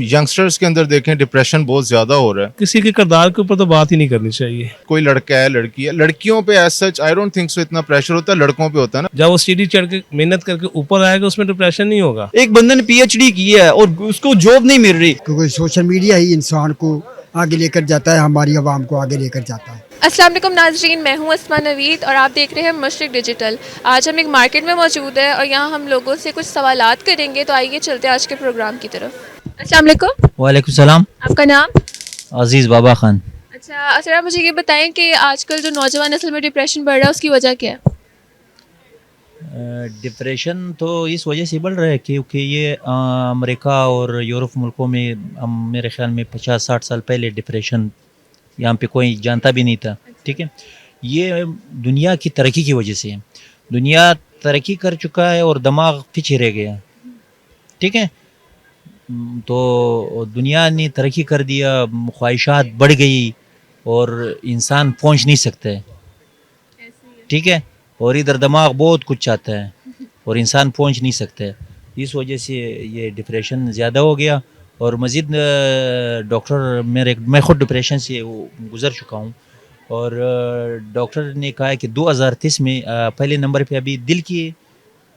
Youngsters के अंदर देखें डिप्रेशन बहुत ज़्यादा हो रहा है. किसी के किरदार के ऊपर तो बात ही नहीं करनी चाहिए. कोई लड़का है लड़की है, लड़कियों पे as such I don't think so इतना प्रेशर होता है, लड़कों पे होता है ना. जब वो सीढ़ी चढ़ के मेहनत करके ऊपर आएगा उसमें डिप्रेशन नहीं होगा. एक बंदे ने पीएचडी की है और उसको जॉब नहीं मिल रही. क्योंकि सोशल मीडिया ही इंसान को आगे लेकर जाता है, हमारी आवाम को आगे लेकर जाता है. अस्सलाम वालेकुम नाज़रीन, मैं हूँ अस्मा नवीद और आप देख रहे हैं मशरिक डिजिटल. आज हम एक मार्केट में मौजूद है और यहाँ हम लोगों से कुछ सवालात करेंगे, तो आइए चलते हैं आज के प्रोग्राम की तरफ. अस्सलाम वालेकुम. वालेकुम सलाम. आपका नाम? अजीज़ बाबा खान. अच्छा सर, आप मुझे ये बताएं कि आजकल जो नौजवान नस्ल में डिप्रेशन बढ़ रहा है उसकी वजह क्या है? डिप्रेशन तो इस वजह से बढ़ रहा है क्योंकि ये अमेरिका और यूरोप मुल्कों में मेरे ख्याल में 50-60 साल पहले डिप्रेशन यहाँ पे कोई जानता भी नहीं था. ठीक है, ये दुनिया की तरक्की की वजह से है. दुनिया तरक्की कर चुका है और दिमाग पीछे रह गया. ठीक है, तो दुनिया ने तरक्की कर दिया, ख्वाहिशात बढ़ गई और इंसान पहुंच नहीं सकता है. ठीक है, और इधर दिमाग बहुत कुछ चाहता है और इंसान पहुंच नहीं सकता है. इस वजह से ये डिप्रेशन ज़्यादा हो गया. और मज़ीद डॉक्टर मैं खुद डिप्रेशन से गुज़र चुका हूँ और डॉक्टर ने कहा है कि 2030 में पहले नंबर पे अभी दिल की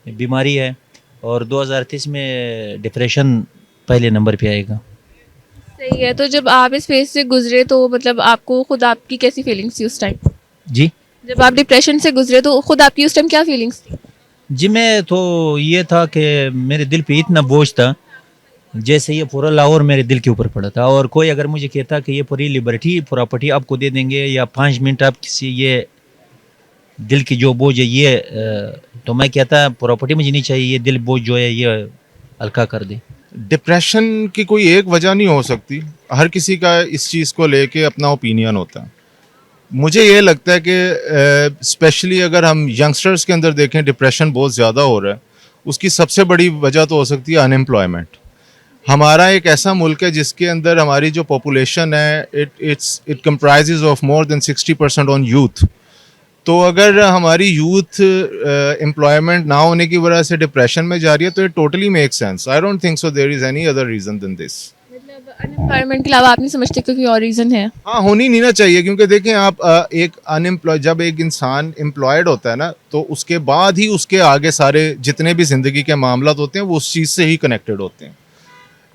बीमारी है और 2030 में डिप्रेशन पहले नंबर पे आएगा. सही है. तो जब आप इस फेज से गुजरे तो मतलब आपको खुद आपकी कैसी फीलिंग्स थी उस टाइम? जी, जब आप डिप्रेशन से गुजरे तो खुद आपकी उस टाइम क्या फीलिंग्स थी? जी, मैं तो ये था कि मेरे दिल पे इतना बोझ था जैसे ये पूरा लाहौर मेरे दिल के ऊपर पड़ा था. और कोई अगर मुझे कहता कि ये पूरी लिबर्टी प्रॉपर्टी आपको दे देंगे या 5 मिनट आप किसी ये दिल की जो बोझ है ये तो मैं कहता प्रॉपर्टी मुझे नहीं चाहिए, ये दिल बोझ जो है ये हल्का कर दे. डिप्रेशन की कोई एक वजह नहीं हो सकती, हर किसी का इस चीज़ को लेके अपना ओपिनियन होता है. मुझे ये लगता है कि स्पेशली अगर हम यंगस्टर्स के अंदर देखें डिप्रेशन बहुत ज़्यादा हो रहा है, उसकी सबसे बड़ी वजह तो हो सकती है अनएम्प्लॉयमेंट. हमारा एक ऐसा मुल्क है जिसके अंदर हमारी जो पॉपुलेशन है it comprises of more than 60% on youth. तो अगर हमारी यूथ एम्प्लॉयमेंट ना होने की वजह से डिप्रेशन में जा रही है तो it totally make sense. I don't think so there is any other reason than this. मतलब अनएम्प्लॉयमेंट के अलावा आप नहीं समझते कि कोई और रीज़न है? हाँ, होनी नहीं ना चाहिए क्योंकि देखें आप एक जब एक इंसान एम्प्लॉयड होता है ना तो उसके बाद ही उसके आगे सारे जितने भी ज़िंदगी के मामला होते हैं वो उस चीज़ से ही कनेक्टेड होते हैं.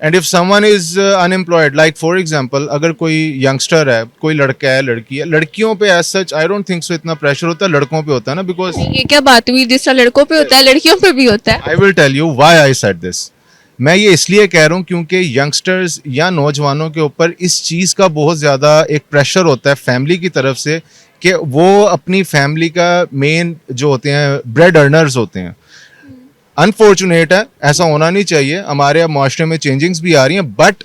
And if someone is unemployed like for example अगर कोई यंगस्टर है, कोई लड़का है लड़की है, लड़कियों पे as such I don't think so इतना प्रेशर होता है, लड़कों पे होता है ना. बिकॉज ये क्या बात हुई, जिस तरह लड़कों पे होता है लड़कियों पे भी होता है? I will tell you why I said this. मैं ये इसलिए कह रहा हूँ क्योंकि यंगस्टर्स या नौजवानों के ऊपर इस चीज़ का बहुत ज़्यादा एक प्रेशर होता है फैमिली की तरफ से कि वो अपनी फैमिली का मेन जो होते हैं ब्रेड अर्नर्स होते हैं. अनफॉर्चुनेट है, ऐसा होना नहीं चाहिए. हमारे माशरे में चेंजिंग्स भी आ रही हैं बट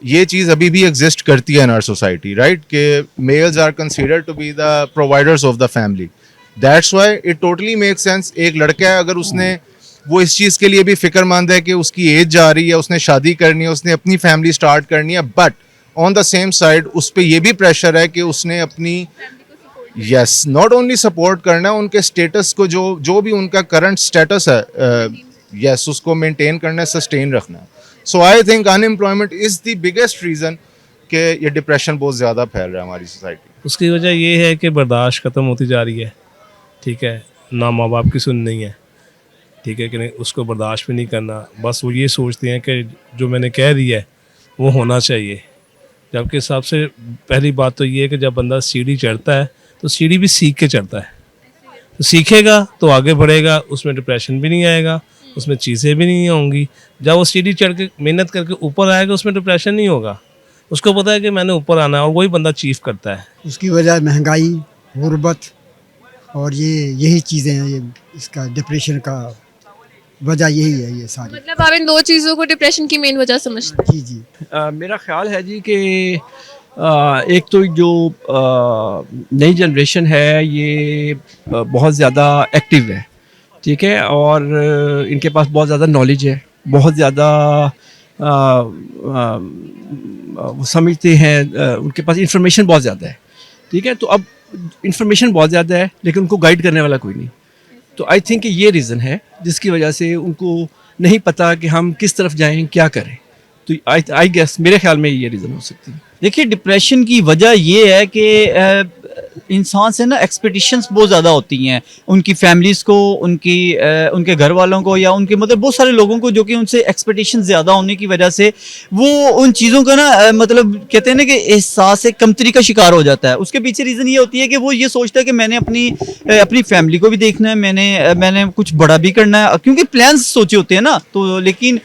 ये चीज़ अभी भी एग्जिस्ट करती है इन आवर सोसाइटी, राइट, कि males are considered to be the providers of the family. That's why it totally make sense. एक लड़का है अगर उसने वो इस चीज़ के लिए भी फिक्रमंद है कि उसकी एज जा रही है, उसने शादी करनी है, उसने अपनी फैमिली स्टार्ट करनी है, but on the same side उस पर यह भी प्रेशर है कि उसने अपनी यस नॉट ओनली सपोर्ट करना है, उनके स्टेटस को जो भी उनका करंट स्टेटस है यस उसको मेंटेन करना है, सस्टेन रखना है. So I think unemployment is the biggest reason कि ये डिप्रेशन बहुत ज़्यादा फैल रहा है हमारी सोसाइटी. उसकी वजह ये है कि बर्दाश्त ख़त्म होती जा रही है. ठीक है, ना माँ बाप की सुननी है. ठीक है कि नहीं, उसको बर्दाश्त भी नहीं करना. बस वो ये सोचते हैं कि जो मैंने कह दिया है वो होना चाहिए. जबकि सबसे पहली बात तो ये है कि जब बंदा सीढ़ी चढ़ता है तो सीढ़ी भी सीख के चढ़ता है. तो सीखेगा तो आगे बढ़ेगा, उसमें डिप्रेशन भी नहीं आएगा, उसमें चीज़ें भी नहीं होंगी. जब वो सीढ़ी चढ़ के मेहनत करके ऊपर आएगा उसमें डिप्रेशन नहीं होगा. उसको पता है कि मैंने ऊपर आना है और वही बंदा अचीव करता है. उसकी वजह महंगाई, गुर्बत और यही चीज़ें हैं. ये इसका डिप्रेशन का वजह यही है ये सारी. मतलब आप इन दो चीज़ों को डिप्रेशन की मेन वजह समझते हैं? जी. मेरा ख्याल है जी कि एक तो जो नई जनरेशन है ये बहुत ज़्यादा एक्टिव है. ठीक है, और इनके पास बहुत ज़्यादा नॉलेज है, बहुत ज़्यादा वो समझते हैं, उनके पास इंफॉर्मेशन बहुत ज़्यादा है. ठीक है, तो अब इंफॉर्मेशन बहुत ज़्यादा है लेकिन उनको गाइड करने वाला कोई नहीं. तो आई थिंक ये रीज़न है जिसकी वजह से उनको नहीं पता कि हम किस तरफ जाएं, क्या करें. तो आई गेस मेरे ख्याल में ये रीज़न हो सकती है. देखिए डिप्रेशन की वजह ये है कि इंसान से ना एक्सपेक्टेशंस बहुत ज़्यादा होती हैं, उनकी फैमिलीज़ को, उनके घर वालों को, या उनके मतलब बहुत सारे लोगों को जो कि उनसे एक्सपेक्टेशंस ज़्यादा होने की वजह से वो उन चीज़ों का ना मतलब कहते हैं ना कि एहसास कमतरी का शिकार हो जाता है. उसके पीछे रीज़न ये होती है कि वो ये सोचता है कि मैंने अपनी फैमिली को भी देखना है, मैंने कुछ बड़ा भी करना है, क्योंकि प्लान्स सोचे होते हैं ना. तो लेकिन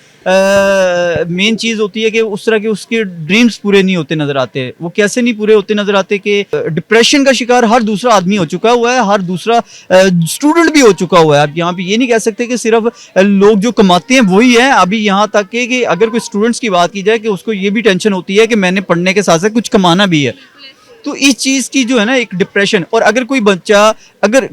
मेन चीज़ होती है कि उस तरह के उसके ड्रीम्स पूरे नहीं होते नज़र आते. वो कैसे नहीं पूरे होते नज़र आते कि डिप्रेशन का शिकार हर दूसरा आदमी हो चुका हुआ है, हर दूसरा स्टूडेंट भी हो चुका हुआ है. आप यहाँ पे ये नहीं कह सकते कि सिर्फ लोग जो कमाते हैं वही हैं. अभी यहाँ तक कि अगर कोई स्टूडेंट्स की बात की जाए कि उसको ये भी टेंशन होती है कि मैंने पढ़ने के साथ साथ कुछ कमाना भी है. तो इस चीज़ की जो है ना एक डिप्रेशन. और अगर कोई बच्चा अगर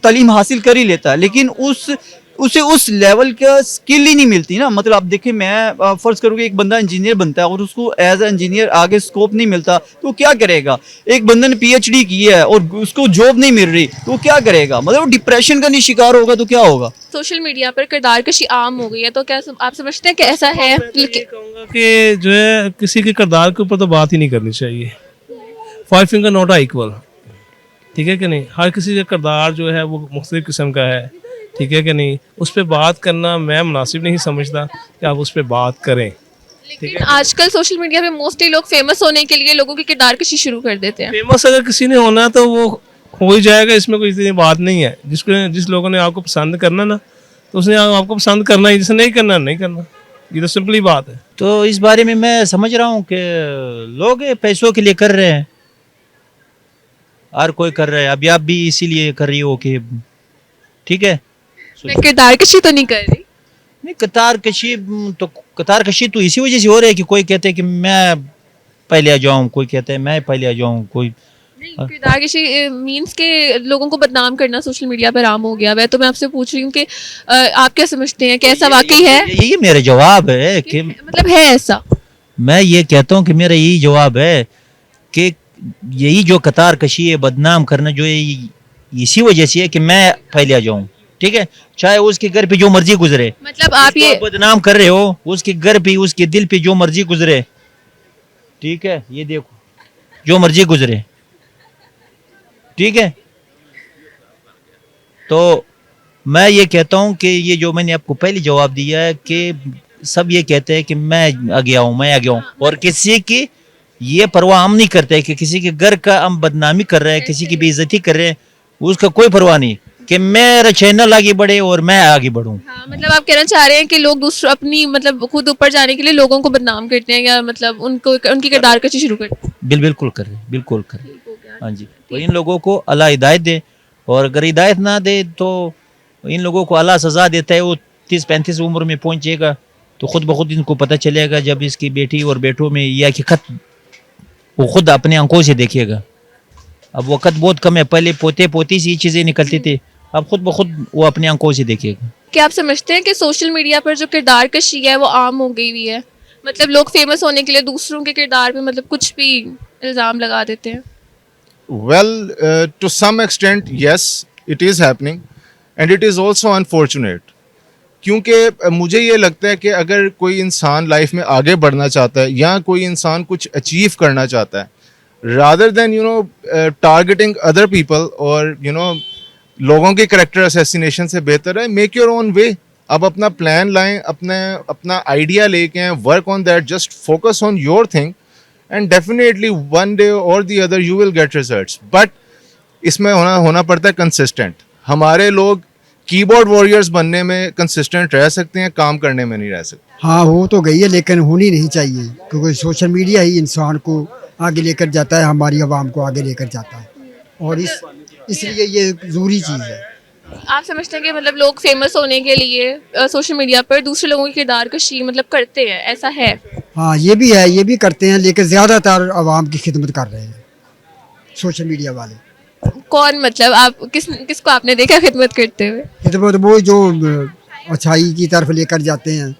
तालीम हासिल कर ही लेता है लेकिन उसे उस लेवल का स्किल ही नहीं मिलती ना. मतलब आप देखें, मैं फर्ज करूँ कि एक बंदा इंजीनियर बनता है और उसको एज ए इंजीनियर आगे स्कोप नहीं मिलता तो वो क्या करेगा. एक बंदे ने PhD की है और उसको जॉब नहीं मिल रही तो वो क्या करेगा. मतलब वो डिप्रेशन का नहीं शिकार होगा तो क्या होगा. सोशल मीडिया पर किरदार कशी आम हो गई है, तो क्या आप समझते हैं कि ऐसा है? मैं तो ये कहूँगा कि जो है किसी के किरदार के ऊपर तो बात ही नहीं करनी चाहिए. 5 फिंगर नॉट आर इक्वल, ठीक है कि नहीं. हर किसी का किरदार जो है वो मुख्तलिफ किस्म का है, ठीक है कि नहीं. उस पर बात करना मैं मुनासिब नहीं समझता कि आप उस पर बात करें. लेकिन आजकल सोशल मीडिया पे मोस्टली लोग फेमस होने के लिए लोगों की किरदार कशी शुरू कर देते हैं. फेमस अगर किसी ने होना है तो वो हो ही जाएगा, इसमें कोई इतनी बात नहीं है. जिस लोगों ने आपको पसंद करना ना तो उसने आपको पसंद करना ही, जिसे नहीं करना नहीं करना. ये तो सिंपली बात है. तो इस बारे में मैं समझ रहा हूँ कि लोग पैसों के लिए कर रहे हैं, हर कोई कर रहा है. अभी आप भी इसीलिए कर रही हो कि ठीक है. मैं किरदार कशी तो नहीं कर रही. नहीं, कतार कशी तो इसी वजह से हो रही है कि कोई कहते हैं कि मैं पहले आ जाऊं, कोई कहते हैं मैं पहले आ जाऊं, कोई नहीं, किरदार कशी मीन्स के लोगों को बदनाम करना सोशल मीडिया पर आम हो गया है. तो मैं आपसे पूछ रही हूँ कि आप क्या समझते हैं कि ऐसा वाकई है? यही मेरा जवाब है कि मतलब है ऐसा? मैं ये कहता हूँ कि मेरा यही जवाब है कि यही जो कतार कशी है, बदनाम करना जो है, इसी वजह से है कि मैं पहले आ जाऊं. ठीक है, चाहे उसके घर पे जो मर्जी गुजरे. मतलब आप ये बदनाम कर रहे हो, उसके घर पे उसके दिल पे जो मर्जी गुजरे, ठीक है, ये देखो जो मर्जी गुजरे, ठीक है. तो मैं ये कहता हूं कि ये जो मैंने आपको पहले जवाब दिया है कि सब ये कहते हैं कि मैं आ गया हूं, मैं आ गया हूं, और किसी की ये परवाह हम नहीं करते कि किसी के घर का हम बदनामी कर रहे हैं, किसी की बेइज्जती कर रहे हैं, उसका कोई परवाह नहीं कि मेरा चैनल आगे बढ़े और मैं आगे बढ़ूं. हाँ, मतलब आप कहना चाह रहे हैं कि लोग दूसरों अपनी मतलब खुद ऊपर जाने के लिए लोगों को बदनाम करते हैं, या मतलब उनकी किरदार कशी शुरू करते हैं. बिल्कुल कर रहे, बिल्कुल कर रहे. हाँ जी. तो इन लोगों को अल्लाह हिदायत दे, और अगर हिदायत ना दे तो इन लोगों को अल्लाह सजा देता है. वो 30-35 उम्र में पहुंचेगा तो खुद ब खुद इनको पता चलेगा, जब इसकी बेटी और बेटों में यह हकीकत वो खुद अपने आंखों से देखेगा. अब वक्त बहुत कम है, पहले पोते पोती से ये चीज़ें निकलती थी, अब खुद ब खुद वो अपनी आंखों से देखेगा. क्या आप समझते हैं कि सोशल मीडिया पर जो किरदार कशी है वो आम हो गई हुई है? मतलब लोग फेमस होने के लिए दूसरों के किरदार पे मतलब कुछ भी इल्ज़ाम लगा देते हैं. Well, to some extent, yes, it is happening, and it is also unfortunate. क्योंकि मुझे ये लगता है कि अगर कोई इंसान लाइफ में आगे बढ़ना चाहता है या कोई इंसान कुछ अचीव करना चाहता है, rather than targeting other people और लोगों के करेक्टर असैसिनेशन से बेहतर है मेक योर ओन वे. आप अपना प्लान लाएं, अपना आइडिया लेके आएं, work on that, just focus on your thing, and definitely one day or the other you will get results. But इसमें होना पड़ता है कंसिस्टेंट. हमारे लोग कीबोर्ड वॉरियर्स बनने में कंसिस्टेंट रह सकते हैं, काम करने में नहीं रह सकते. हाँ हो तो गई है लेकिन होनी नहीं चाहिए, क्योंकि सोशल मीडिया ही इंसान को आगे लेकर जाता है, हमारी आवाम को आगे लेकर जाता है, और इसलिए ये ज़रूरी चीज़ है. आप समझते हैं कि मतलब लोग फेमस होने के लिए सोशल मीडिया पर दूसरे लोगों की किरदार कशी मतलब करते हैं, ऐसा है? हाँ ये भी है, ये भी करते हैं, लेकिन ज़्यादातर आवाम की खिदमत कर रहे हैं सोशल मीडिया वाले. कौन, मतलब आप किसको आपने देखा खिदमत करते हुए? खिदमत वो जो अच्छाई की तरफ लेकर जाते हैं,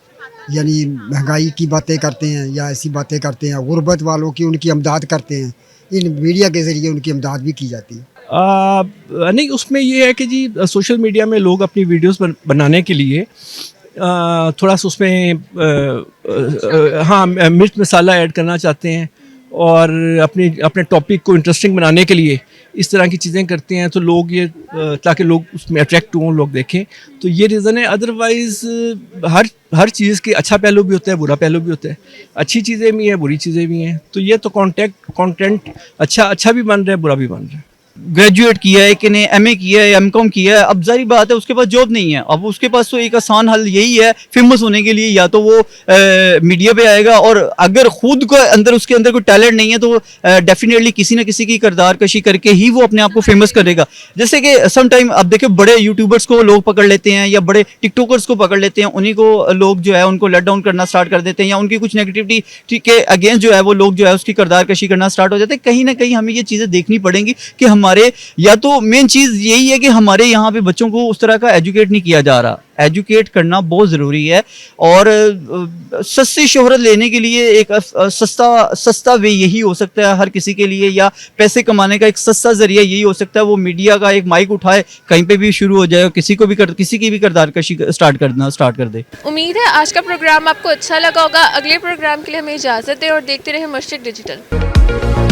यानी महंगाई की बातें करते हैं या ऐसी बातें करते हैं, गुर्बत वालों की उनकी अमदाद करते हैं. इन मीडिया के ज़रिए उनकी अमदाद भी की जाती है. नहीं, उसमें ये है कि जी सोशल मीडिया में लोग अपनी वीडियोस बनाने के लिए थोड़ा सा उसमें हाँ मिर्च मसाला ऐड करना चाहते हैं और अपने टॉपिक को इंटरेस्टिंग बनाने के लिए इस तरह की चीज़ें करते हैं, तो लोग ये ताकि लोग उसमें अट्रैक्ट हों, लोग देखें, तो ये रीज़न है। अदरवाइज़ हर चीज़ के अच्छा पहलू भी होता है, बुरा पहलू भी होता है, अच्छी चीज़ें भी हैं, बुरी चीज़ें भी हैं। तो ये तो कंटेंट अच्छा भी बन रहा है, बुरा भी बन रहा है। ग्रेजुएट किया है कि नहीं, एमए किया है, एमकॉम किया है, अब जारी बात है उसके पास जॉब नहीं है। अब उसके पास तो एक आसान हल यही है फेमस होने के लिए, या तो वो मीडिया पे आएगा, और अगर खुद को उसके अंदर कोई टैलेंट नहीं है तो डेफिनेटली किसी न किसी की किरदार कशी करके ही वो अपने आप को फेमस करेगा। जैसे कि सम टाइम अब देखिए बड़े यूट्यूबर्स को लोग पकड़ लेते हैं या बड़े टिकटॉकर्स को पकड़ लेते हैं, उन्हीं को लोग जो है उनको लेट डाउन करना स्टार्ट कर देते हैं, या उनकी कुछ नेगेटिविटी के अगेंस्ट जो है वो लोग जो है उसकी किरदार कशी करना स्टार्ट हो जाते हैं। कहीं ना कहीं हमें ये चीज़ें देखनी पड़ेंगी कि हमारे, या तो मेन चीज यही है कि हमारे यहाँ पे बच्चों को उस तरह का एजुकेट नहीं किया जा रहा। एजुकेट करना बहुत ज़रूरी है, और सस्ती शोहरत लेने के लिए एक सस्ता वे यही हो सकता है हर किसी के लिए, या पैसे कमाने का एक सस्ता जरिया यही हो सकता है वो मीडिया का एक माइक उठाए, कहीं पे भी शुरू हो जाए और किसी की भी किरदार कशी स्टार्ट कर दे। उम्मीद है आज का प्रोग्राम आपको अच्छा लगा होगा। अगले प्रोग्राम के लिए हमें इजाज़त दें और देखते रहें मशरिक डिजिटल।